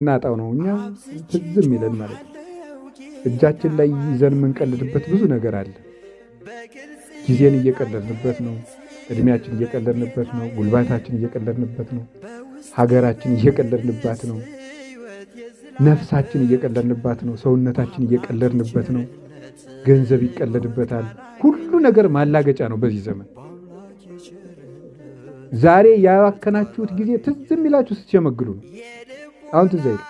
እናጣው ነው እኛ ትዝም ይለን ማለት ነው። እጃችን ላይ ይዘን የምንቀልድበት ብዙ ነገር አለ። ጊዜን እየቀለድንበት ነው። እድሜያችን እየቀለድንበት ነው። ጉልባታችን እየቀለድንበት ነው። ሀገራችን እየቀለድንባት ነው። ነፍሳችን እየቀለድንባት ነው። ሰውነታችን እየቀለድንበት ነው። ገንዘብ ይቀለድበታል። ሁሉ ነገር ማላገጫ ነው በዚህ ዘመን። ዛሬ ያባከናችሁት ጊዜ ትዝ የሚላችሁ ስትሸመግሉ ነው። አሁን ትዝ አይል።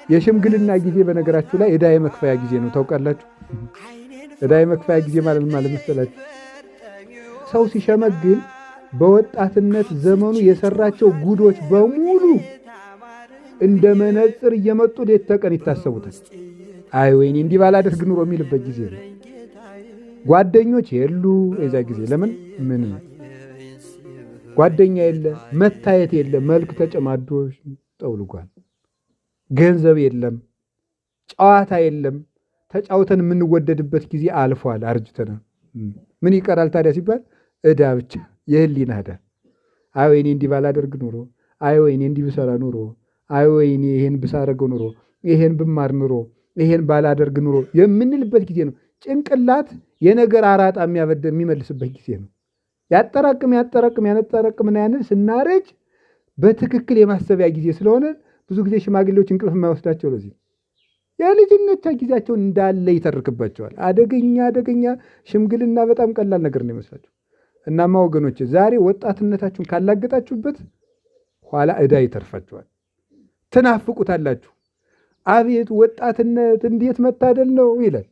የሽምግልና ጊዜ በነገራችሁ ላይ ዕዳ የመክፈያ ጊዜ ነው። ታውቃላችሁ? ዕዳ የመክፈያ ጊዜ ማለት መሰላችሁ? ሰው ሲሸመግል በወጣትነት ዘመኑ የሰራቸው ጉዶች በሙሉ እንደ መነጽር እየመጡ ሌት ተቀን ይታሰቡታል። አይ ወይኔ እንዲህ ባላደርግ ኑሮ የሚልበት ጊዜ ነው። ጓደኞች የሉ የዛ ጊዜ ለምን ምን ጓደኛ የለ፣ መታየት የለ፣ መልክ ተጨማዶ ጠውልጓል። ገንዘብ የለም፣ ጨዋታ የለም። ተጫውተን የምንወደድበት ጊዜ አልፏል። አርጅተናል። ምን ይቀራል ታዲያ ሲባል ዕዳ ብቻ፣ የህሊና ዕዳ። አይ ወይኔ እንዲህ ባላደርግ ኑሮ፣ አይ ወይኔ እንዲህ ብሰራ ኑሮ፣ አይ ወይኔ ይሄን ብሳረገው ኑሮ፣ ይሄን ብማር ኑሮ፣ ይሄን ባላደርግ ኑሮ የምንልበት ጊዜ ነው። ጭንቅላት የነገር አራጣ የሚመልስበት ጊዜ ነው። ያጠራቅምና ያንን ስናረጅ በትክክል የማሰቢያ ጊዜ ስለሆነ ብዙ ጊዜ ሽማግሌዎች እንቅልፍ የማይወስዳቸው ለዚህ የልጅነት ጊዜያቸውን እንዳለ ይተርክባቸዋል። አደገኛ ሽምግልና በጣም ቀላል ነገር ነው ይመስላችሁ። እናማ ወገኖች ዛሬ ወጣትነታችሁን ካላገጣችሁበት ኋላ ዕዳ ይተርፋችኋል። ትናፍቁታላችሁ። አቤት ወጣትነት እንዴት መታደል ነው ይላል።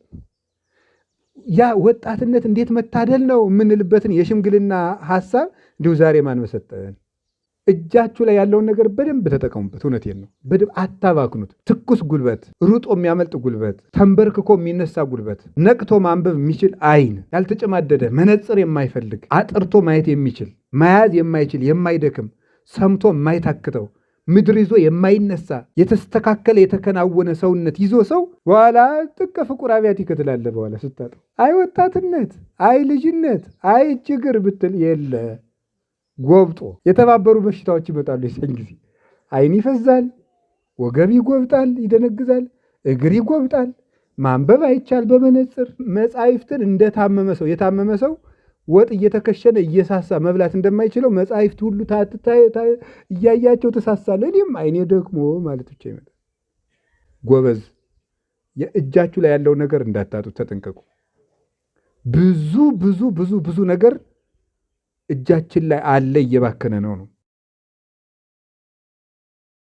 ያ ወጣትነት እንዴት መታደል ነው የምንልበትን የሽምግልና ሐሳብ እንዲሁ ዛሬ ማን መሰጠን? እጃችሁ ላይ ያለውን ነገር በደንብ ተጠቀሙበት። እውነቴን ነው። በደንብ አታባክኑት። ትኩስ ጉልበት፣ ሩጦ የሚያመልጥ ጉልበት፣ ተንበርክኮ የሚነሳ ጉልበት፣ ነቅቶ ማንበብ የሚችል አይን፣ ያልተጨማደደ መነጽር የማይፈልግ አጥርቶ ማየት የሚችል መያዝ የማይችል የማይደክም ሰምቶ የማይታክተው ምድር ይዞ የማይነሳ የተስተካከለ የተከናወነ ሰውነት ይዞ ሰው በኋላ ጥቀ ፍቁር አብያት ይከትላለ። በኋላ ስታጠው አይ ወጣትነት፣ አይ ልጅነት፣ አይ እጅግር ብትል የለ ጎብጦ የተባበሩ በሽታዎች ይመጣሉ። የሰን ጊዜ አይን ይፈዛል፣ ወገብ ይጎብጣል፣ ይደነግዛል፣ እግር ይጎብጣል፣ ማንበብ አይቻል በመነጽር መጻሕፍትን እንደታመመ ሰው የታመመ ሰው ወጥ እየተከሸነ እየሳሳ መብላት እንደማይችለው መጻሕፍት ሁሉ እያያቸው ተሳሳለ። እኔም አይኔ ደግሞ ማለት ብቻ ይመጣል። ጎበዝ የእጃችሁ ላይ ያለው ነገር እንዳታጡ ተጠንቀቁ። ብዙ ነገር እጃችን ላይ አለ እየባከነ ነው።